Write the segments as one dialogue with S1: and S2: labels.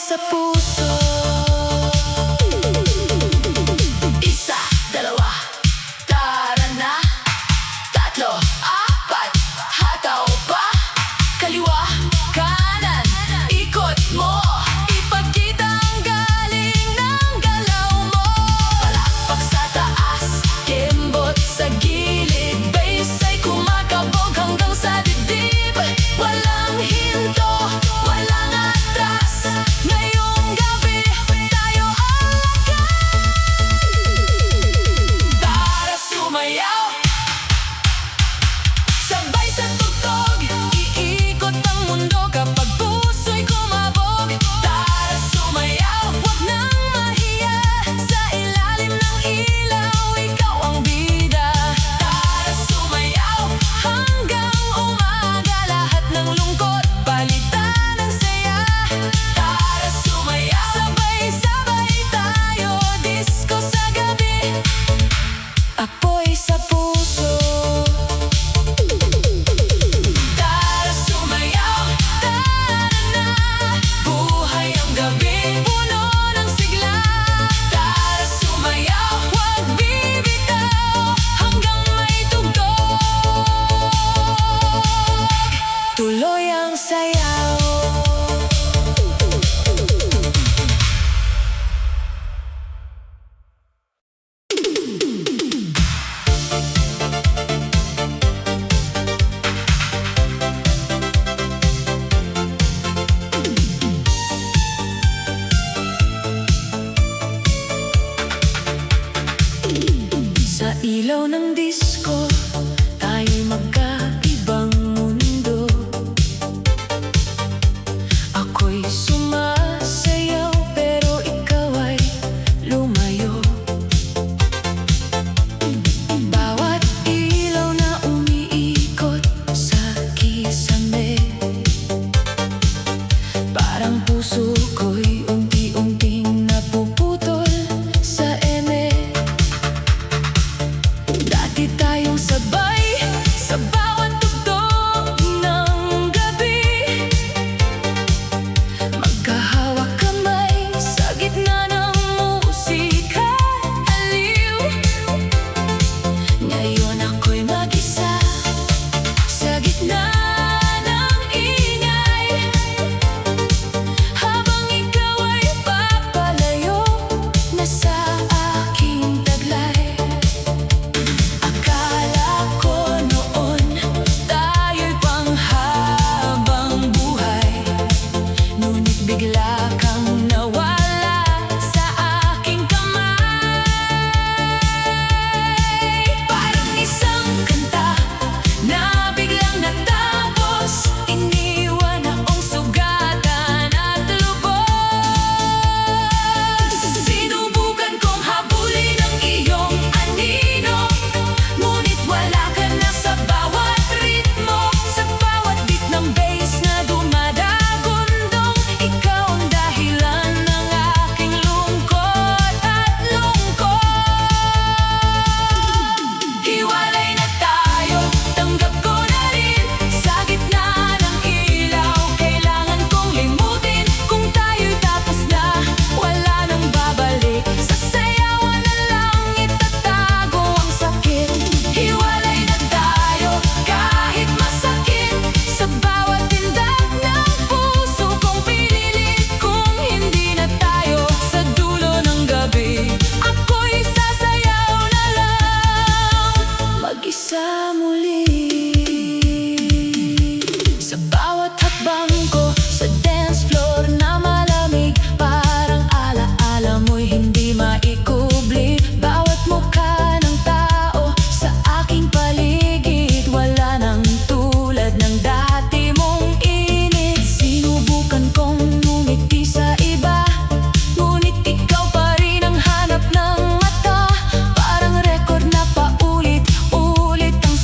S1: sa puso. Isa, dalawa, tara na. Tatlo, apat, hataw pa. Kaliwa, kanan, ikot mo. Ipagkita ang galing ng galaw mo. Palakpak sa taas, kembot sa gilid. Bass ay kumakabog hanggang sa dibdib. Walang hinto, walang atras. Ngayong gabi, tayo ang lakas. Tara sumayaw, sabay sa tugtog. Iikot ang mundo kapag puso'y kumabog. Tara sumayaw, huwag nang mahiya. Sa ilalim ng ilaw, ikaw ang bida. Tara sumayaw, hanggang umaga. Lahat ng lungkot, palitan ng saya. Tara sumayaw, sabay-sabay tayo. Disco sa gabi, apoy sa puso. Tara sumayaw, tara na. Buhay ang gabi, puno ng sigla. Tara sumayaw, huwag bibitaw. Hanggang may tugtog, tuloy ang sayaw. Sa ilaw ng disco, tayo'y magkaibang mundo. Ako'y sumasayaw, pero ikaw ay lumayo. Bawat ilaw na umiikot sa kisame, parang puso ko'y unti-unting napuputol sa eme. Dati tayong sabay sa bawat tugtog ng gabi, magkahawak kamay sa gitna ng musika. Aliw, ngayon ako'y mag-isa sa gitna ng ingay. Habang ikaw ay papalayo na sa aking taglay. Akala ko noon tayo'y panghabang buhay, ngunit bigla kang nawala sa aking kamay. Parang isang kanta na biglang natapos, iniwan akong sugatan at lubos. Sinubukan kong habulin ang iyong anino, ngunit wala ka na sa bawat ritmo. Sa bawat beat ng bass na dumadagundong, ikaw ang dahilan ng aking lungkot at lungkot. Hiwalay na tayo, tanggap ko na rin. Sa gitna ng ilaw, kailangan kong limutin. Kung tayo'y tapos na, wala nang babalik. Sa sayawan na lang itatago ang sakit. Hiwalay na tayo, kahit masakit. Sa bawat tindag ng puso kong pinilit. Kung hindi na tayo sa dulo ng gabi, ako'y sasayaw na lang, mag-isa muli. Sa bawat hakbang ko sa dance floor na malamig, parang alaala mo'y hindi maikubli. Bawat mukha ng tao sa aking paligid, wala nang tulad ng dati mong init. Sinubukan kong ngumiti sa iba, ngunit ikaw pa rin ang hanap ng mata. Parang record na paulit-ulit ang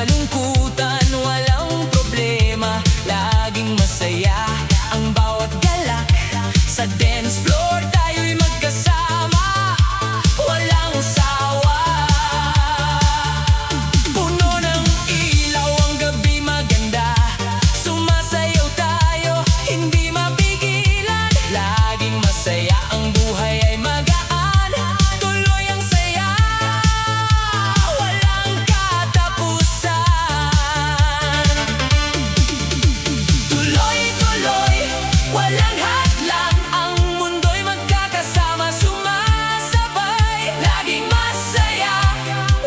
S1: kalungkutan, walang problema, laging masaya ang bawat galak. Sa dance floor tayo'y magkasama, walang sawa. Puno ng ilaw, ang gabi maganda, sumasayaw tayo, hindi mapigilan. Laging masaya, ang buhay ay magaan, tuloy ang saya, walang katapusan. Tuloy-tuloy, walang hadlang, ang mundo'y magkakasama, sumasabay, laging masaya,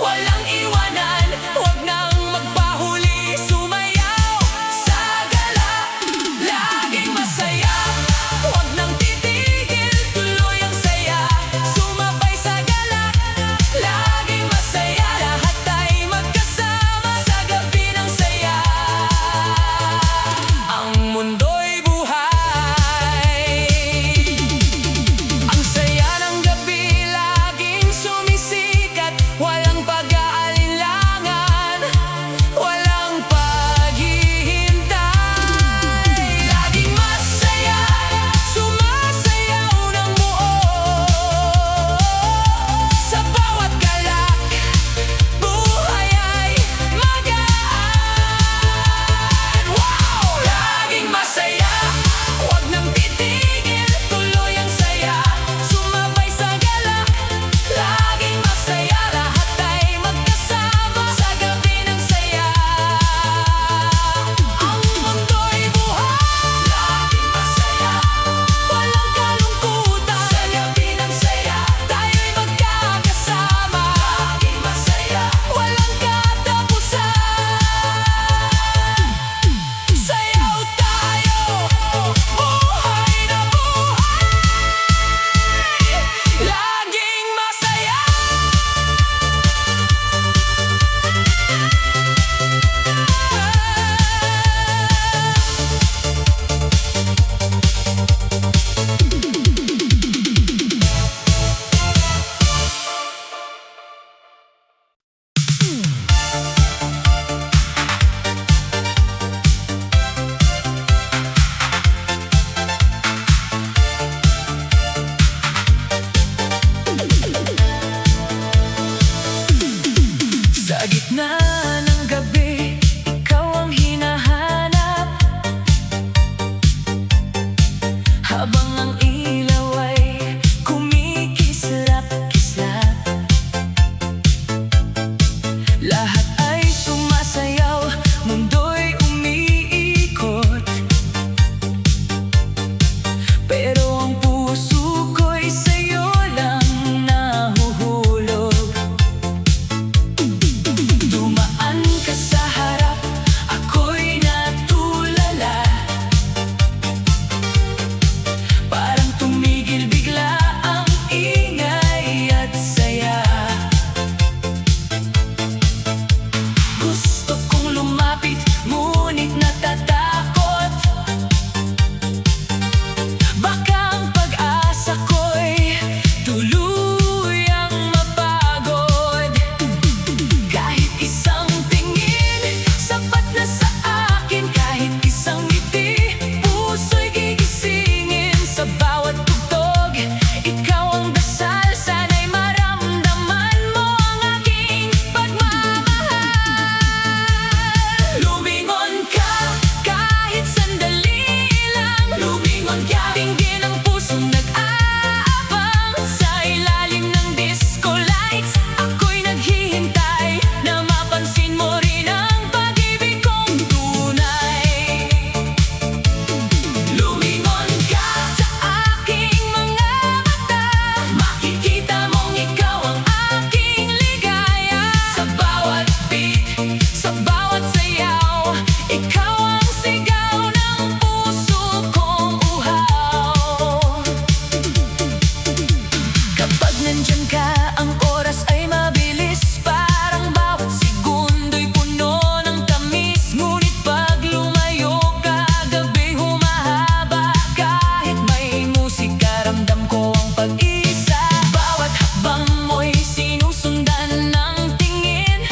S1: walang iwanan. Huwag nang magpahuli, sumayaw sa gala, laging masaya, huwag nang titigil, tuloy ang saya, sumabay sa gala, laging masaya, lahat ay magkasama sa gabi ng saya. Ang mundo'y buhay, ang saya ng gabi laging sumisikat, walang pag-aalinlangan, walang paghihintay. Laging masaya, sumasayaw ng buo, sa bawat galak, buhay ay magaan. Wow! Laging masaya, huwag nang titigil, tuloy ang saya, sumabay sa gala, laging masaya, lahat ay magkasama sa gabi ng saya. Ang mundo'y buhay, laging masaya, walang kalungkutan, sa gabi ng saya, tayo'y magkakasama, laging masaya, walang katapusan. Sayaw tayo, buhay na buhay, laging masaya. Sa gitna ng gabi, ikaw ang hinahanap, habang ang ilaw ay kumikislap-kislap. Lahat ay sumasayaw, mundo'y umiikot, pero ang puso ko'y sa'yo lang nahuhulog. Dumaan ka sa harap, ako'y natulala, parang tumigil bigla ang ingay at saya. Gusto kong lumapit, ngunit natatakot, baka ang pag-asa ko'y tuluyang mapagod. Kahit isang tingin, sapat na sa akin, kahit isang ngiti, puso'y gigisingin. Sa bawat tugtog, ikaw ang dasal, sana'y maramdaman mo ang aking pagmamahal. Lumingon ka, kahit sandali lang, lumingon ka, tingin ang pusong nag-aabang. Sa ilalim ng disco lights, ako'y naghihintay, na mapansin mo rin ang pag-ibig kong tunay. Lumingon ka sa aking mga mata, makikita mong ikaw ang aking ligaya. Sa bawat beat, sa bawat sayaw, ikaw ang sigaw ng puso kong uhaw. Kapag nandyan ka, ang oras ay mabilis, parang bawat segundo'y puno ng tamis. Ngunit pag lumayo ka, gabi humahaba, kahit may musika, ramdam ko ang pag-isa. Bawat hakbang mo'y sinusundan ng tingin,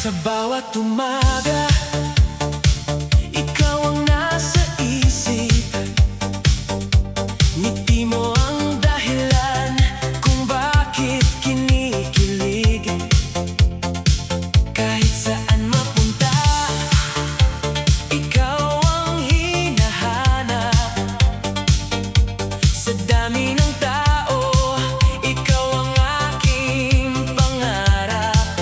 S2: Sa bawat umaga, ikaw ang nasa isip. Ngiti mo ang dahilan kung bakit kinikilig. Kahit saan mapunta, ikaw ang hinahanap. Sa dami ng tao, ikaw ang aking pangarap.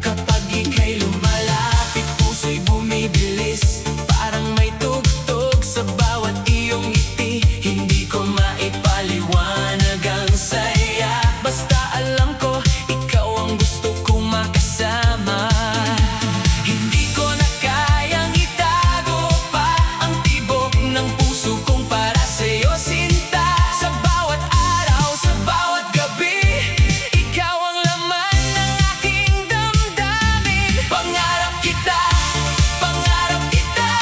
S2: Kapag ika'y lumalapit, puso'y bumibilis. Parang may tugtog sa bawat iyong ngiti. Hindi ko maipaliwanag ang saya. Basta alam ko, ikaw ang gusto kong makasama. Hindi ko na kayang itago pa ang tibok ng puso kong para sa'yo, sinta. Sa bawat araw, sa bawat gabi, ikaw ang laman ng aking damdamin. Pangarap kita, pangarap kita.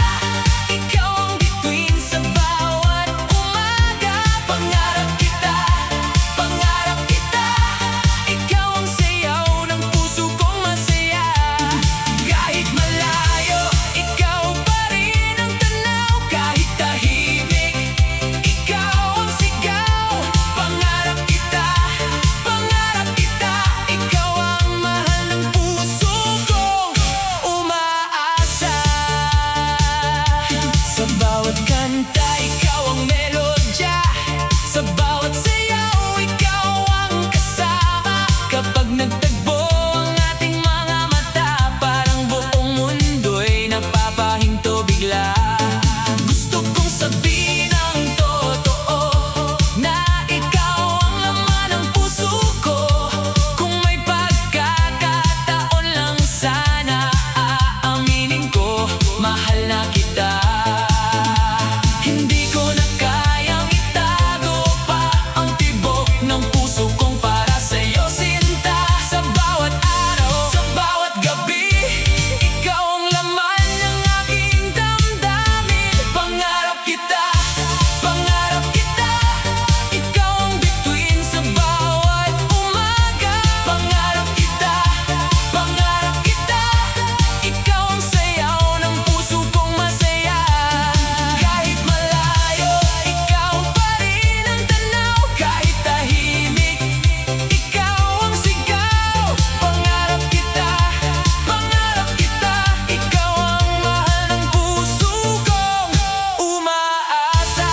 S2: Ikaw ang bituin sa bawat umaga. Pangarap kita, pangarap kita. Ikaw ang sayaw ng puso kong masaya. Kahit malayo, ikaw pa rin ang tanaw. Kahit tahimik, ikaw ang sigaw. Pangarap kita, pangarap kita. Ikaw ang mahal ng puso kong umaasa. Sa bawat kanta, ikaw ang melodya. Sa bawat sayaw, ikaw ang kasama. Kapag nagtagbo ang ating mga mata, parang buong mundo'y napapahinto bigla. Gusto kong sabihin ang totoo, na ikaw ang laman ng puso ko. Kung may pagkakataon lang sana, aaminin ko, mahal na kita. Hindi ko na kayang itago pa ang tibok ng puso kong para sa'yo, sinta. Sa bawat araw, sa bawat gabi, ikaw ang laman ng aking damdamin. Pangarap kita, pangarap kita. Ikaw ang bituin sa bawat umaga. Pangarap kita, pangarap kita. Ikaw ang sayaw ng puso kong masaya. Kahit malayo, ikaw pa rin ang tanaw. Kahit tahimik, ikaw ang sigaw. Pangarap kita, pangarap kita. Ikaw ang mahal ng puso kong umaasa.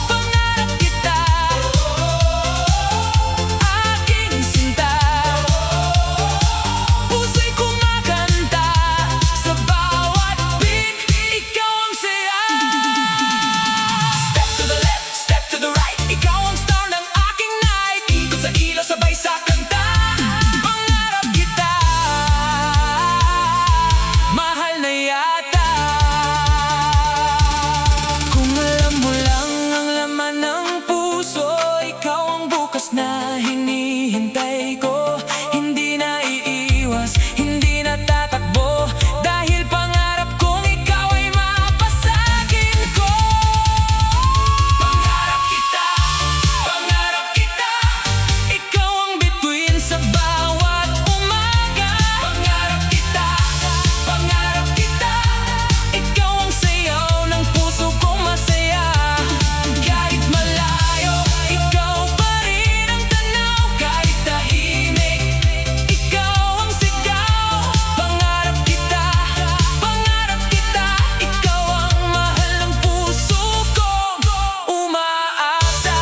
S2: Pangarap kita, aking sinta. Puso'y kumakanta sa bawat beat. Ikaw ang saya. Step to the left, step to the right. Ikaw ang star ng aking night. Ikot sa ilaw, sabay sa kanta. Pangarap kita, mahal na yata. Kung alam mo lang ang laman ng puso, ikaw ang bukas na hinihintay ko. Hindi na iiwas, hindi na tatakbo, dahil pangarap kong ikaw ay mapasagin ko. Pangarap kita, pangarap kita. Ikaw ang bituin sa bawat umaga. Pangarap kita, pangarap kita. Ikaw ang sayaw ng puso kong masaya. Kahit malayo, ikaw pa rin ang tanaw. Kahit tahimik, ikaw ang sigaw. Pangarap kita, pangarap kita. Ikaw ang mahal ng puso kong umaasa.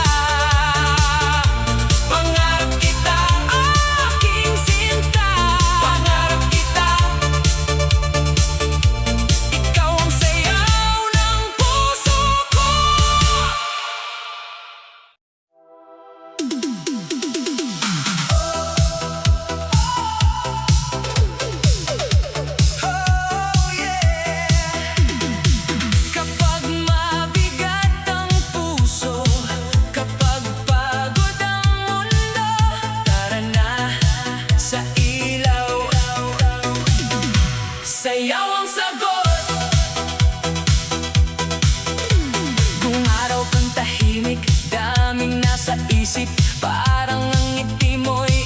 S2: Pangarap kita, aking sinta. Pangarap kita, ikaw ang sayaw ng puso ko. Oh yeah. Kapag mabigat ang puso, kapag pagod ang mundo, tara na sa ilaw. Sayaw ang sagot. Kung araw kang tahimik, daming nasa isip. Parang ang ngiti mo'y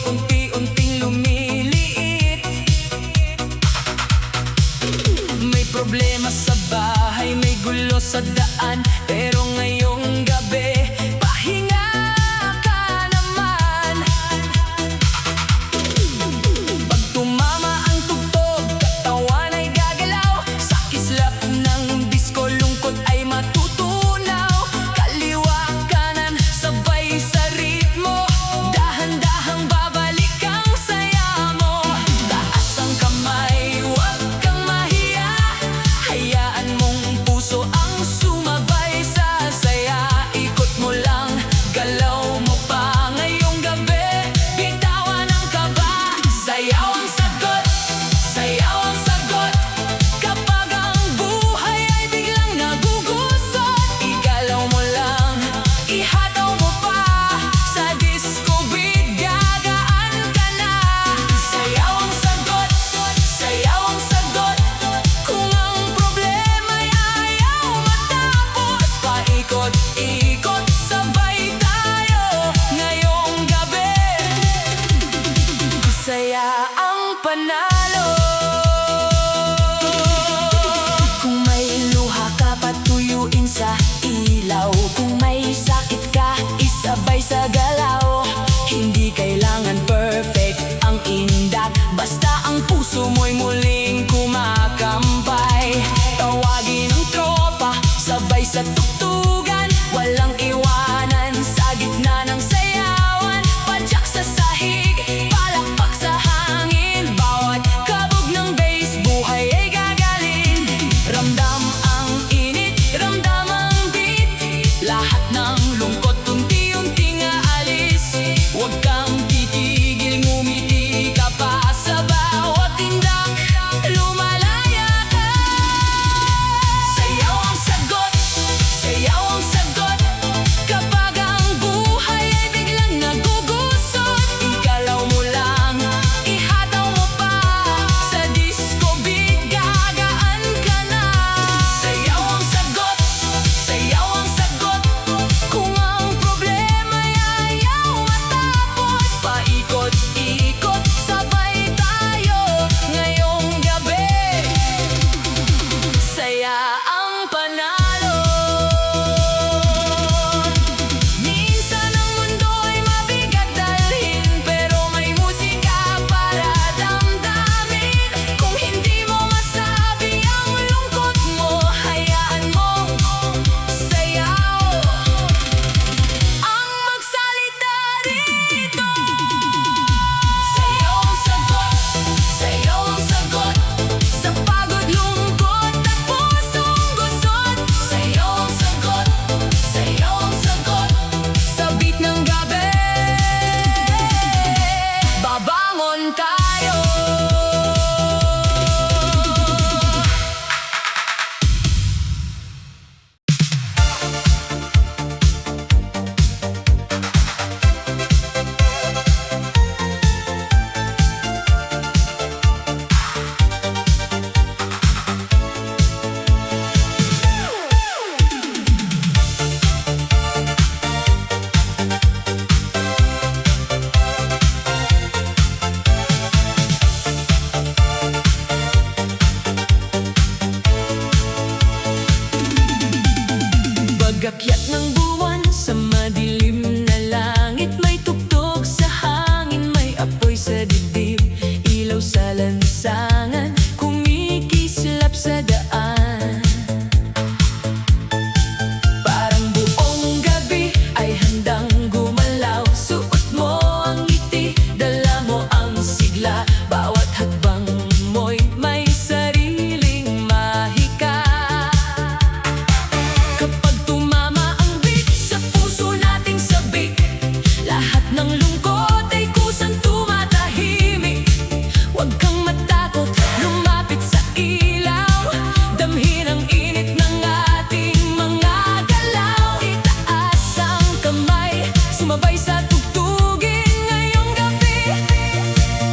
S1: sumabay sa tugtugin ngayong gabi.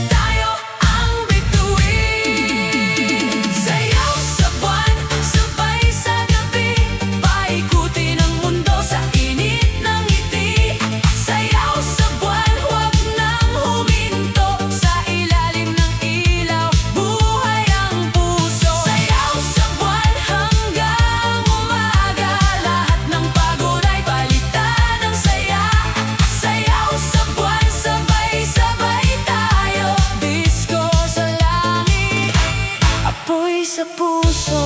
S1: Tayo ang bituin. Sayaw sa buwan, sabay sa gabi. Paikutin ang mundo sa init ng ngiti. Sayaw sa buwan, huwag nang huminto. Sa ilalim ng ilaw, buhay ang puso. Sayaw sa buwan hanggang umaga. Lahat ng pagod ay palitan ng saya. Sayaw sa buwan, sabay-sabay tayo. Disco sa langit, apoy sa puso.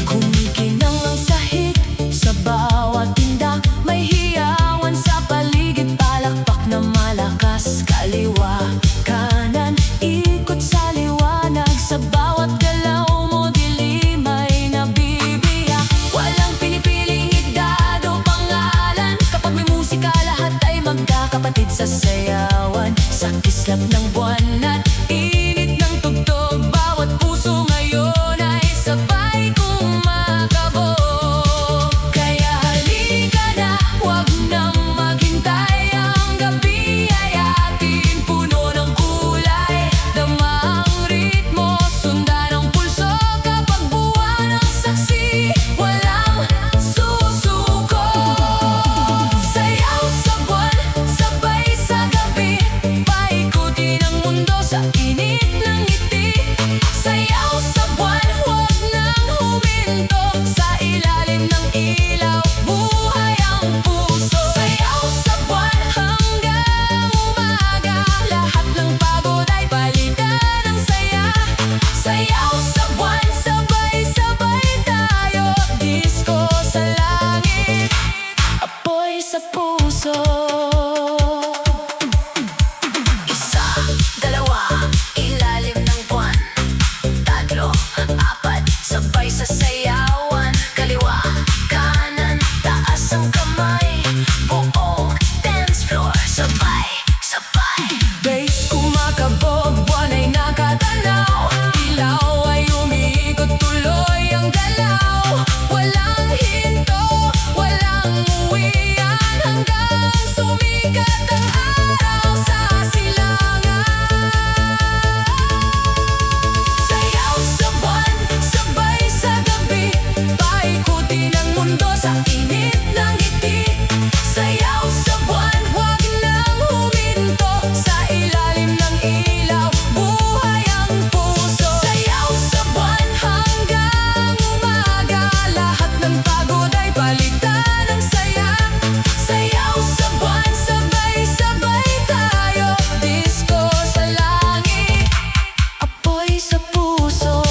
S1: Kumikinang ang sahig sa bawat tinda. May hiyawan sa paligid, palakpak na malakas. Kaliwa, kanan, ikot sa liwanag. Sa bawat galaw mo, dilim ay nabibiyak. Walang pinipiling edad o pangalan. Kapag may musika, lahat ay magkakapatid sa sayawan. Sa kislap ng buwan at init ng tugtog, bawat puso ngayon ay sabay kumakabog. Kaya halika na, huwag nang maghintay. Ang gabi ay atin, puno ng kulay. Dama ang ritmo, sundan ang pulso. Kapag buwan ang saksi, walang susuko. Sayaw sa buwan, sabay sa gabi. Paikutin ang mundo sa init ng ngiti. Sayaw sa buwan, huwag nang huminto. Sa ilalim ng ilaw, buhay ang puso. Sayaw sa buwan hanggang umaga. Lahat ng pagod ay palitan ng saya. Sayaw sa buwan, sabay-sabay tayo. Disco sa langit, apoy sa puso. Isa, dalawa, ilalim ng buwan. Tatlo, apat, sabay sa sayawan. Kaliwa, kanan, taas ang kamay. Buong dance floor, sabay, sabay. Bass kumakabog, buwan ay nakatanaw. Ilaw ay umiikot, tuloy ang galaw. Walang hinto, walang uwian. Hanggang sumikat ang araw sa silangan. Sayaw sa buwan, sabay sa gabi. Paikutin ang mundo sa init ng ngiti. Sayaw sa buwan, huwag nang huminto. Sa ilalim ng ilaw, buhay ang puso. Sayaw sa buwan hanggang umaga. Lahat ng pagod ay palitan ng saya. Sayaw sa buwan, sabay-sabay tayo. Disco sa langit, apoy sa puso.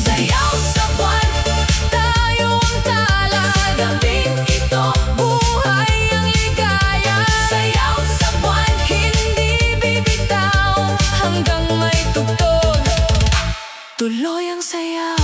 S1: Sayaw sa buwan, tayo ang tala. Gabing ito, buhay ang ligaya. Sayaw sa buwan, hindi bibitaw. Hanggang may tugtog, tuloy ang sayaw.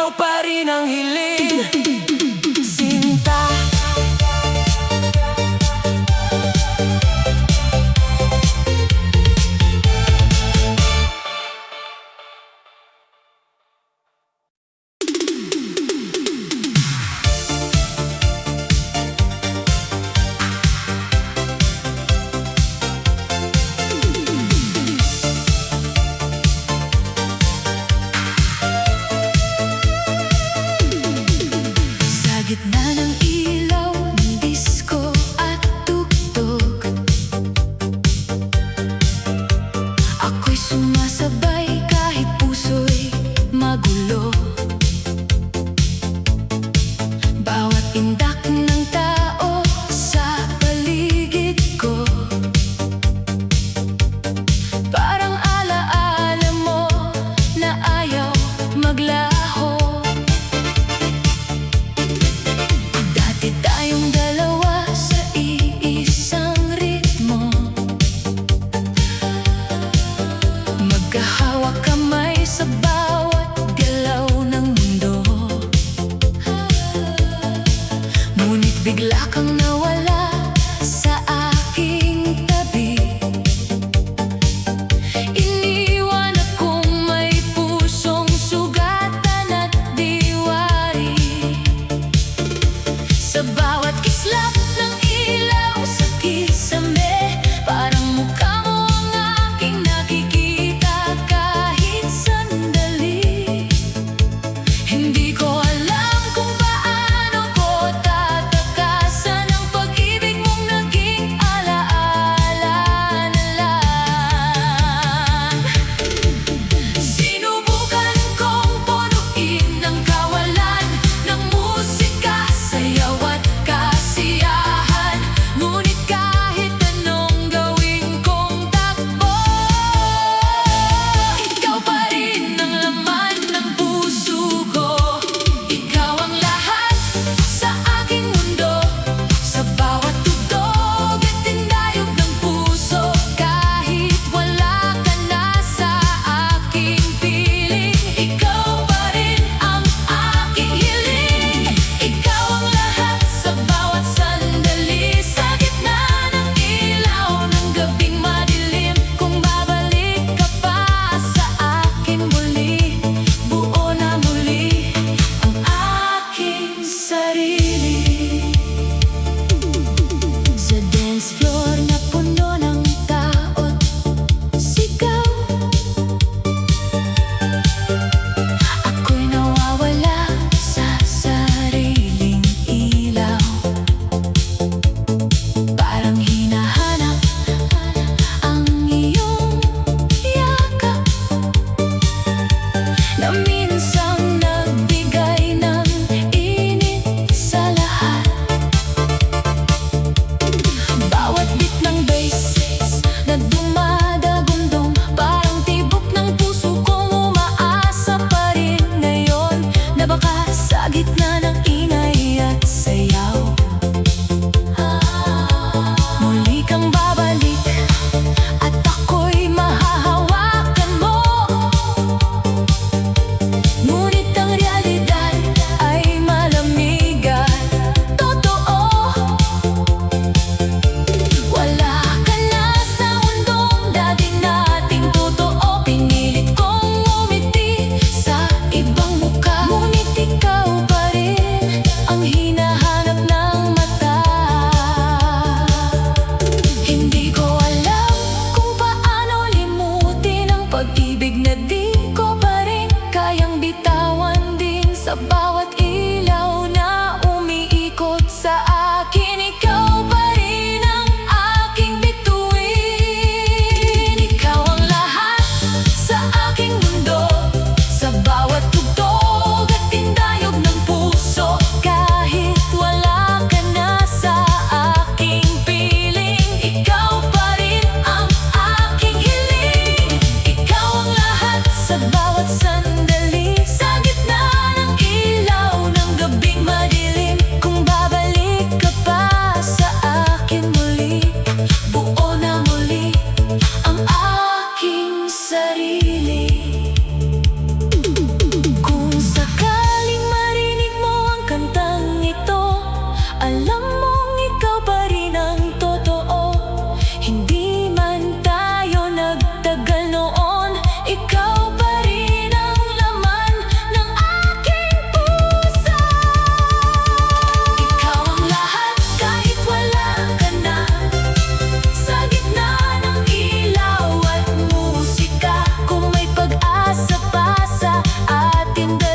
S2: ikaw pa rin ang hiling. Sinta,
S1: Sa gitna ng ilaw ng disko at tugtog, ako'y sumasabay kahit puso'y magulo. Bawat indak ng tao sa paligid ko, parang alaala mo na ayaw maglaho. Dati tayong dalawa sa iisang ritmo, magkahawak kamay sa bawat galaw ng mundo. Ngunit bigla kang nawala sa aking tabi. Iniwan akong may pusong sugatan at diwari. Sa bawat kislap ng ilaw sa kisame, parang mukha mo ang aking nakikita kahit sandali. Hindi ko alam kung paano ko tatakasan ang pag-ibig mong naging alaala na lang. Sinubukan kong punuin ang kawalan ng musika, sayaw at kasiyahan. Ngunit kahit anong gawin kong takbo, ikaw pa rin ang laman ng puso ko. Ikaw ang lahat sa aking mundo, sa bawat tugtog at tindayog ng puso. Kahit wala ka na sa aking piling, ikaw pa rin ang aking hiling. Ikaw ang lahat sa bawat sandali, sa gitna ng ilaw ng gabing madilim. Kung babalik ka pa sa akin muli, buo na muli ang aking sarili. Sa dance floor na puno ng tao't sigaw, ako'y nawawala sa sariling ilaw. Parang hinahanap ang iyong yakap na minsang nagbigay ng init sa lahat. Bawat beat ng bass na dumadagundong, parang tibok ng puso kong umaasa pa rin ngayon, na baka sa gitna ng ingay at sayaw, muli kang babalik at ako'y mahahawakan mo. Ngunit ang realidad ay malamig at totoo. Wala ka na sa mundong dati nating totoo. Pinilit kong umiti sa ibang mukha, ngunit ikaw pa rin ang hinahanap ng mata. Hindi ko alam kung paano limutin ang pag-ibig na di ko pa rin kayang bitawan din. Sa bawat ilaw na umiikot sa akin, ikaw pa rin ang aking bituin. Ikaw ang lahat sa aking mundo, sa bawat tugtog at tindayog ng puso. Kahit wala ka na sa aking piling, ikaw pa rin ang aking hiling. Ikaw ang lahat sa bawat sandali, sa gitna ng ilaw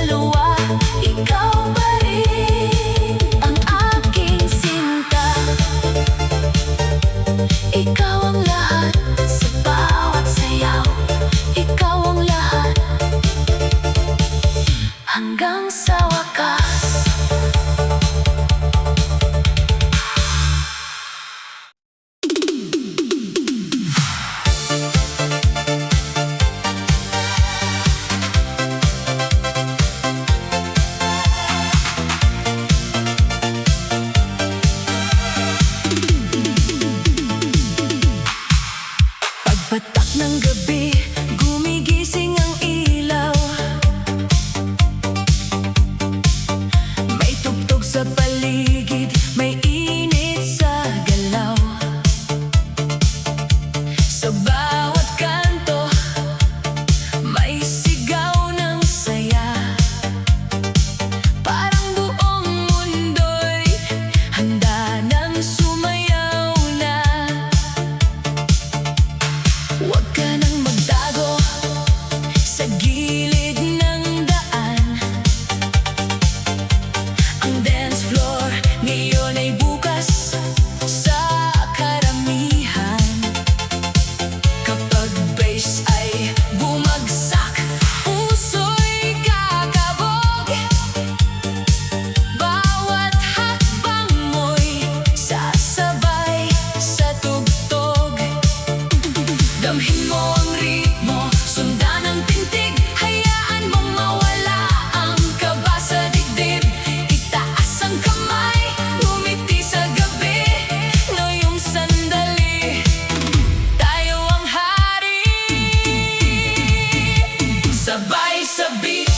S1: dalawa, ikaw pa rin ang aking sinta. Ikaw ang lahat sa bawat sayaw, ikaw ang lahat hanggang sa wakas. Pagpatak ng gabi, gumigising ang ilaw. May tugtog sa paligid, may init sa galaw. Sa bawat kanto, may sigaw ng saya. Parang buong mundo'y handa nang sumayaw na. Huwag ka nang magtago sa gilid ng daan. Ang dance floor ngayon ay bukas sa karamihan. Kapag bass ay bumagsak, puso'y kakabog. Bawat hakbang mo'y sasabay sa tugtog. Damhin mo ang ritmo, sundan ang tintig, hayaan mong mawala ang kaba sa dibdib. Itaas ang kamay, ngumiti sa gabi. Ngayong sandali, tayo ang hari. Sabay sa beat,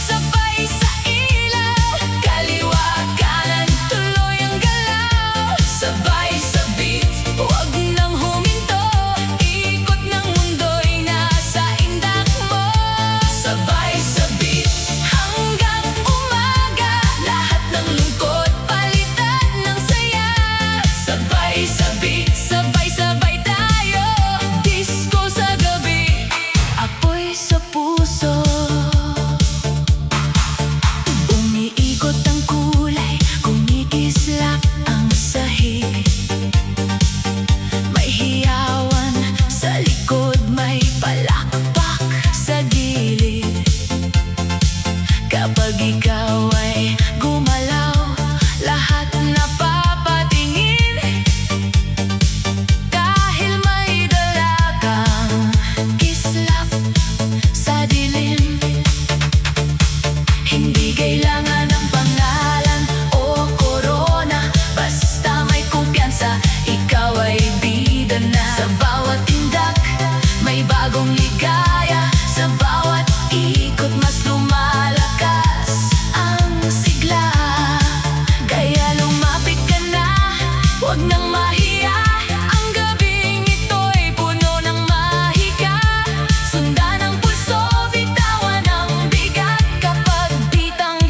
S1: sabay sa ilaw, kaliwa kanan, tuloy ang galaw. Sabay sa beat, huwag nang huminto, ikot ng mundo'y nasa indak mo. Sabay sa beat, hanggang umaga, lahat ng lungkot palitan ng saya. Sabay sa beat, sabay-sabay tayo, disco sa gabi, apoy sa puso. Umiikot ang kulay, kumikislap ang sahig. May hiyawan sa likod, may palakpak sa gilid. Kapag ikaw ay gumalaw, lahat napapatingin. Dahil may dala kang kislap sa dilim. Hindi kailangan ng pangalan o korona, basta may kumpiyansa, ikaw ay bida na. Sa bawat tindak, may bagong ligaya. Sa bawat ikot, mas lumalakas ang sigla. Kaya lumapit ka na, huwag nang mahiya. Ang gabing ito'y puno ng mahika. Sundan ang pulso, bitawan ang bigat. Kapag bitang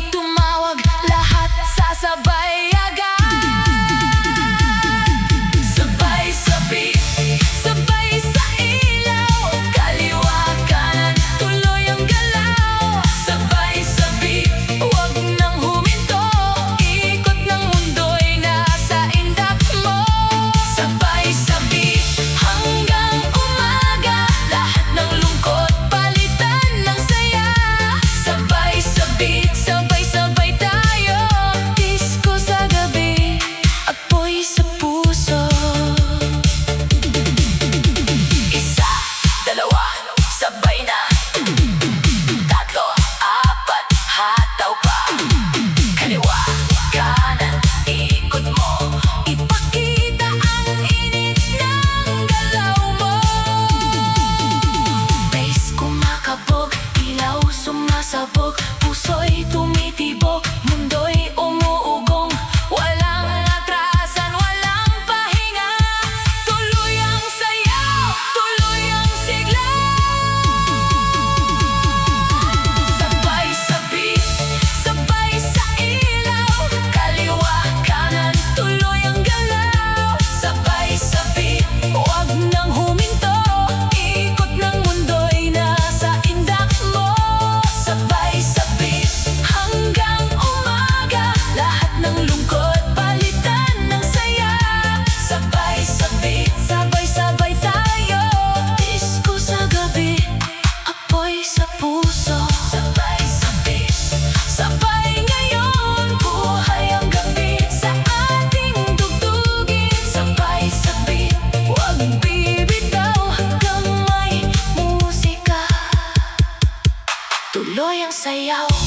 S1: sayaw.